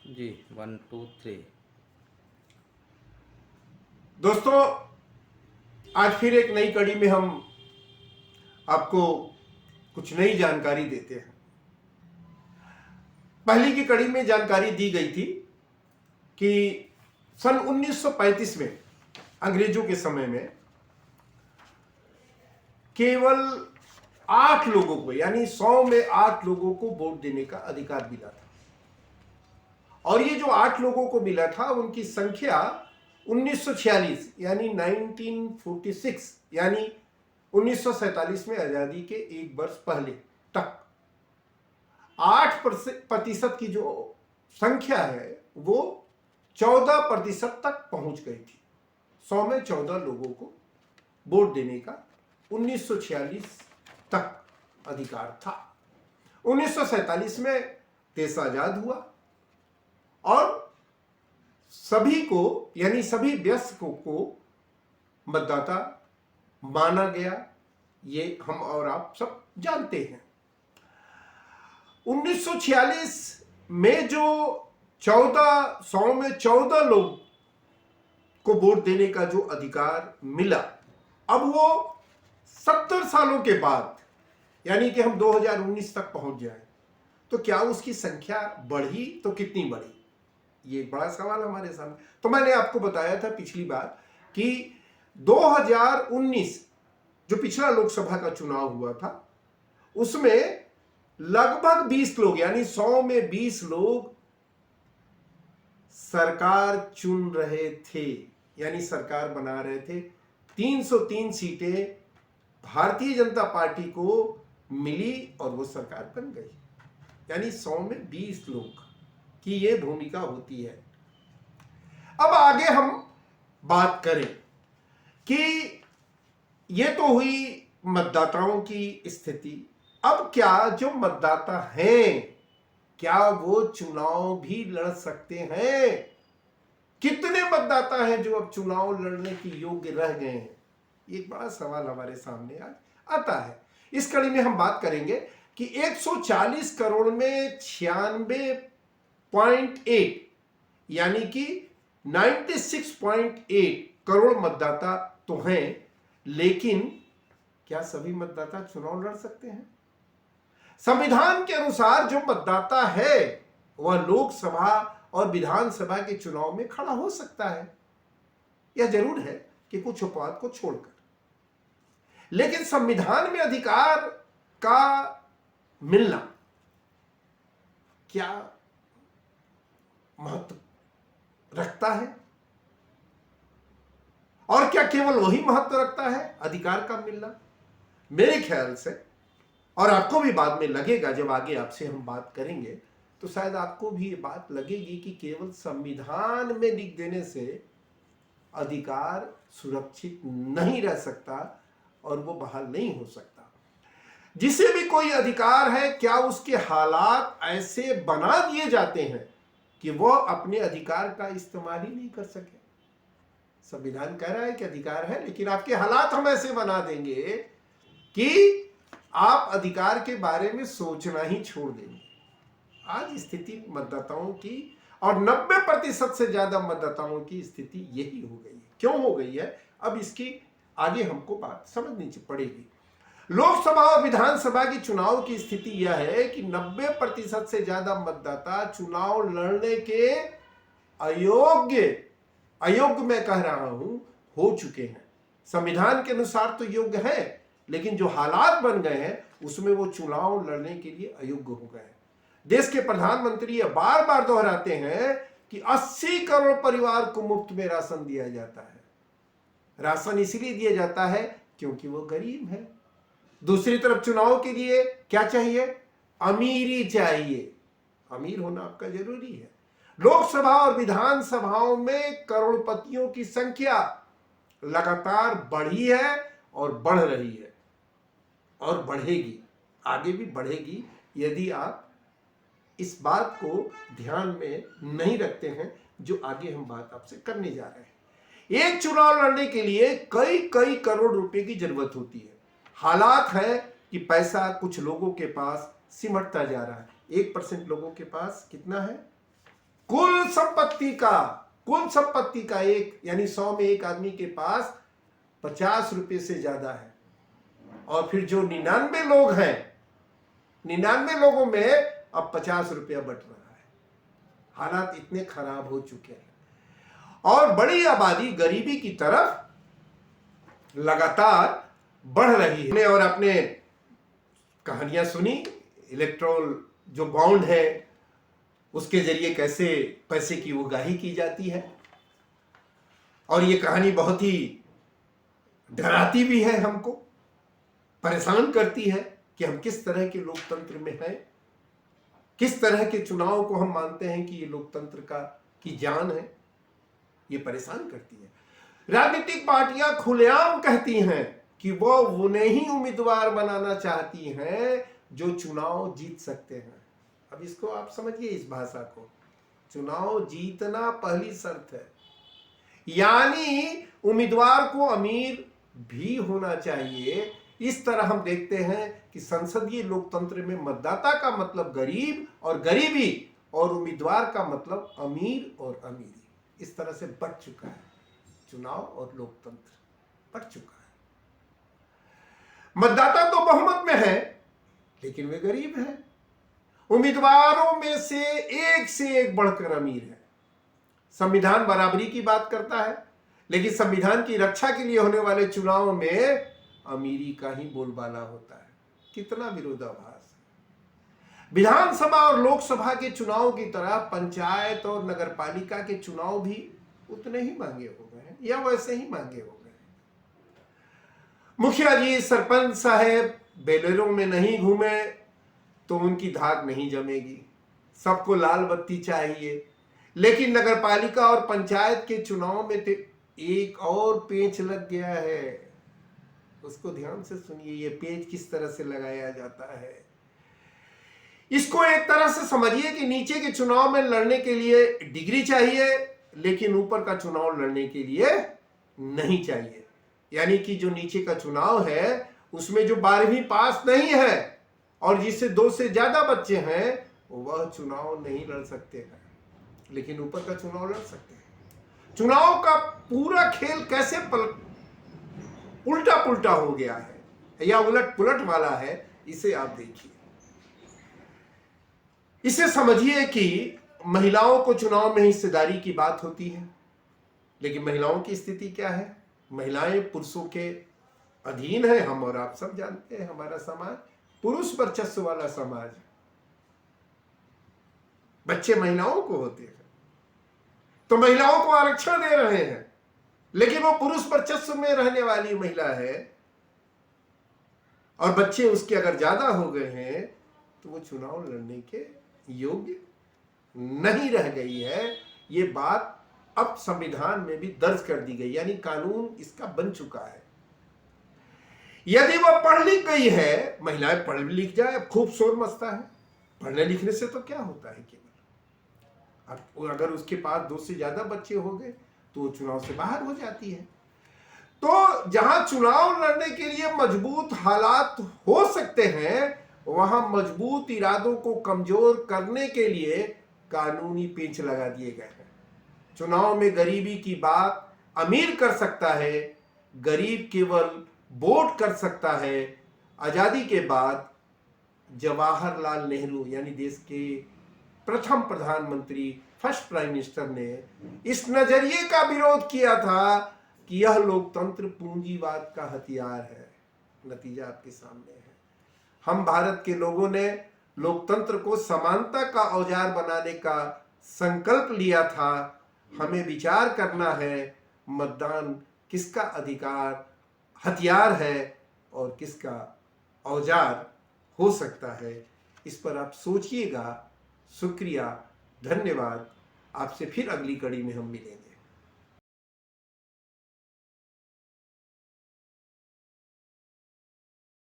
जी 1 2 3। दोस्तों, आज फिर एक नई कड़ी में हम आपको कुछ नई जानकारी देते हैं। पहली की कड़ी में जानकारी दी गई थी कि सन 1935 में अंग्रेजों के समय में केवल 8 लोगों को, यानी 100 में 8 लोगों को वोट देने का अधिकार मिला था। और ये जो 8 लोगों को मिला था उनकी संख्या 1946 यानी 1946 यानी 1947 में आजादी के एक वर्ष पहले तक 8% की जो संख्या है वो 14% तक पहुंच गई थी। 100 में 14 लोगों को वोट देने का 1946 तक अधिकार था। 1947 में देश आजाद हुआ और सभी को, यानी सभी वयस्कों को मतदाता माना गया। ये हम और आप सब जानते हैं। 1946 में जो 100 में 14 लोग को वोट देने का जो अधिकार मिला, अब वो 70 सालों के बाद, यानी कि हम 2019 तक पहुंच जाए, तो क्या उसकी संख्या बढ़ी तो कितनी बढ़ी, ये एक बड़ा सवाल हमारे सामने। तो मैंने आपको बताया था पिछली बार कि 2019 जो पिछला लोकसभा का चुनाव हुआ था उसमें लगभग 20 लोग, यानी 100 में 20 लोग सरकार चुन रहे थे, यानी सरकार बना रहे थे। 303 सीटें भारतीय जनता पार्टी को मिली और वो सरकार बन गई। यानी 100 में 20 लोग की ये भूमिका होती है। अब आगे हम बात करें कि ये तो हुई मतदाताओं की स्थिति। अब क्या जो मतदाता हैं, क्या वो चुनाव भी लड़ सकते हैं? कितने मतदाता हैं जो अब चुनाव लड़ने के योग्य रह गए हैं? एक बड़ा सवाल हमारे सामने आज आता है। इस कड़ी में हम बात करेंगे कि 140 करोड़ में 96.8 यानी कि 96.8 करोड़ मतदाता तो हैं, लेकिन क्या सभी मतदाता चुनाव लड़ सकते हैं? संविधान के अनुसार जो मतदाता है वह लोकसभा और विधानसभा के चुनाव में खड़ा हो सकता है। यह जरूर है कि कुछ अपवाद को छोड़कर, लेकिन संविधान में अधिकार का मिलना क्या महत्व रखता है? और क्या केवल वही महत्व रखता है अधिकार का मिलना? मेरे ख्याल से, और आपको भी बाद में लगेगा जब आगे आपसे हम बात करेंगे तो शायद आपको भी ये बात लगेगी कि केवल संविधान में लिख देने से अधिकार सुरक्षित नहीं रह सकता और वो बहाल नहीं हो सकता। जिसे भी कोई अधिकार है, क्या उसके हालात ऐसे बना दिए जाते हैं कि वह अपने अधिकार का इस्तेमाल ही नहीं कर सके? संविधान कह रहा है कि अधिकार है, लेकिन आपके हालात हम ऐसे बना देंगे कि आप अधिकार के बारे में सोचना ही छोड़ देंगे। आज स्थिति मतदाताओं की, और 90% से ज्यादा मतदाताओं की स्थिति यही हो गई है। क्यों हो गई है, अब इसकी आगे हमको बात समझनी पड़ेगी। लोकसभा और विधानसभा की चुनाव की स्थिति यह है कि 90% से ज्यादा मतदाता चुनाव लड़ने के अयोग्य मैं कह रहा हूं, हो चुके हैं। संविधान के अनुसार तो योग्य है, लेकिन जो हालात बन गए हैं उसमें वो चुनाव लड़ने के लिए अयोग्य हो गए हैं। देश के प्रधानमंत्री ये बार बार दोहराते हैं कि 80 करोड़ परिवार को मुफ्त में राशन दिया जाता है। राशन इसलिए दिया जाता है क्योंकि वो गरीब है। दूसरी तरफ चुनाव के लिए क्या चाहिए? अमीरी चाहिए। अमीर होना आपका जरूरी है। लोकसभा और विधानसभाओं में करोड़पतियों की संख्या लगातार बढ़ी है और बढ़ रही है और बढ़ेगी, आगे भी बढ़ेगी यदि आप इस बात को ध्यान में नहीं रखते हैं जो आगे हम बात आपसे करने जा रहे हैं। एक चुनाव लड़ने के लिए कई कई करोड़ रुपए की जरूरत होती है। हालात है कि पैसा कुछ लोगों के पास सिमटता जा रहा है। 1% लोगों के पास कितना है? कुल संपत्ति का एक, यानी 100 में एक आदमी के पास 50 रुपए से ज्यादा है, और फिर जो 99 लोग हैं, 99 लोगों में अब 50 रुपया बट रहा है। हालात इतने खराब हो चुके हैं और बड़ी आबादी गरीबी की तरफ लगातार बढ़ रही है। और आपने कहानियां सुनी, इलेक्ट्रोल जो बॉन्ड है उसके जरिए कैसे पैसे की उगाही की जाती है, और ये कहानी बहुत ही डराती भी है, हमको परेशान करती है कि हम किस तरह के लोकतंत्र में हैं, किस तरह के चुनाव को हम मानते हैं कि ये लोकतंत्र की जान है। ये परेशान करती है। राजनीतिक पार्टियां खुलेआम कहती हैं कि वो उन्हें ही उम्मीदवार बनाना चाहती हैं जो चुनाव जीत सकते हैं। अब इसको आप समझिए, इस भाषा को, चुनाव जीतना पहली शर्त है, यानी उम्मीदवार को अमीर भी होना चाहिए। इस तरह हम देखते हैं कि संसदीय लोकतंत्र में मतदाता का मतलब गरीब और गरीबी, और उम्मीदवार का मतलब अमीर और अमीरी। इस तरह से बढ़ चुका है चुनाव और लोकतंत्र, बढ़ चुका है। मतदाता तो बहुमत में है लेकिन वे गरीब हैं। उम्मीदवारों में से एक बढ़कर अमीर है। संविधान बराबरी की बात करता है, लेकिन संविधान की रक्षा के लिए होने वाले चुनाव में अमीरी का ही बोलबाला होता है। कितना विरोधाभास है। विधानसभा और लोकसभा के चुनाव की तरह पंचायत और नगरपालिका के चुनाव भी उतने ही महंगे हो गए हैं, या वैसे ही महंगे हो गए हैं। मुखिया जी, सरपंच साहेब बेलेरों में नहीं घूमे तो उनकी धाक नहीं जमेगी। सबको लाल बत्ती चाहिए, लेकिन नगरपालिका और पंचायत के चुनाव में तो एक और पेंच लग गया है। उसको ध्यान से सुनिए, ये पेंच किस तरह से लगाया जाता है। इसको एक तरह से समझिए कि नीचे के चुनाव में लड़ने के लिए डिग्री चाहिए, लेकिन ऊपर का चुनाव लड़ने के लिए नहीं चाहिए। यानी कि जो नीचे का चुनाव है उसमें जो 12वीं पास नहीं है और जिससे 2 से ज्यादा बच्चे हैं, वह चुनाव नहीं लड़ सकते हैं, लेकिन ऊपर का चुनाव लड़ सकते हैं। चुनाव का पूरा खेल कैसे उल्टा पुल्टा हो गया है या उलट पुलट वाला है, इसे आप देखिए। इसे समझिए कि महिलाओं को चुनाव में हिस्सेदारी की बात होती है, लेकिन महिलाओं की स्थिति क्या है? महिलाएं पुरुषों के अधीन है। हम और आप सब जानते हैं हमारा समाज पुरुष वर्चस्व वाला समाज है। बच्चे महिलाओं को होते हैं तो महिलाओं को आरक्षण दे रहे हैं, लेकिन वो पुरुष वर्चस्व में रहने वाली महिला है और बच्चे उसके अगर ज्यादा हो गए हैं तो वो चुनाव लड़ने के योग्य नहीं रह गई है। ये बात अब संविधान में भी दर्ज कर दी गई, यानी कानून इसका बन चुका है। यदि वह पढ़ लिख गई है, महिलाएं पढ़ लिख जाए, खूब शोर मचता है। पढ़ने लिखने से तो क्या होता है, केवल अगर उसके पास 2 से ज्यादा बच्चे हो गए तो वो चुनाव से बाहर हो जाती है। तो जहां चुनाव लड़ने के लिए मजबूत हालात हो सकते हैं, वहां मजबूत इरादों को कमजोर करने के लिए कानूनी पेंच लगा दिए गए हैं। चुनाव में गरीबी की बात अमीर कर सकता है, गरीब केवल वोट कर सकता है। आजादी के बाद जवाहरलाल नेहरू यानी देश के प्रथम प्रधानमंत्री, फर्स्ट प्राइम मिनिस्टर ने इस नजरिए का विरोध किया था कि यह लोकतंत्र पूंजीवाद का हथियार है। नतीजा आपके सामने है। हम भारत के लोगों ने लोकतंत्र को समानता का औजार बनाने का संकल्प लिया था। हमें विचार करना है मतदान किसका अधिकार हथियार है और किसका औजार हो सकता है। इस पर आप सोचिएगा। शुक्रिया, धन्यवाद। आपसे फिर अगली कड़ी में हम मिलेंगे।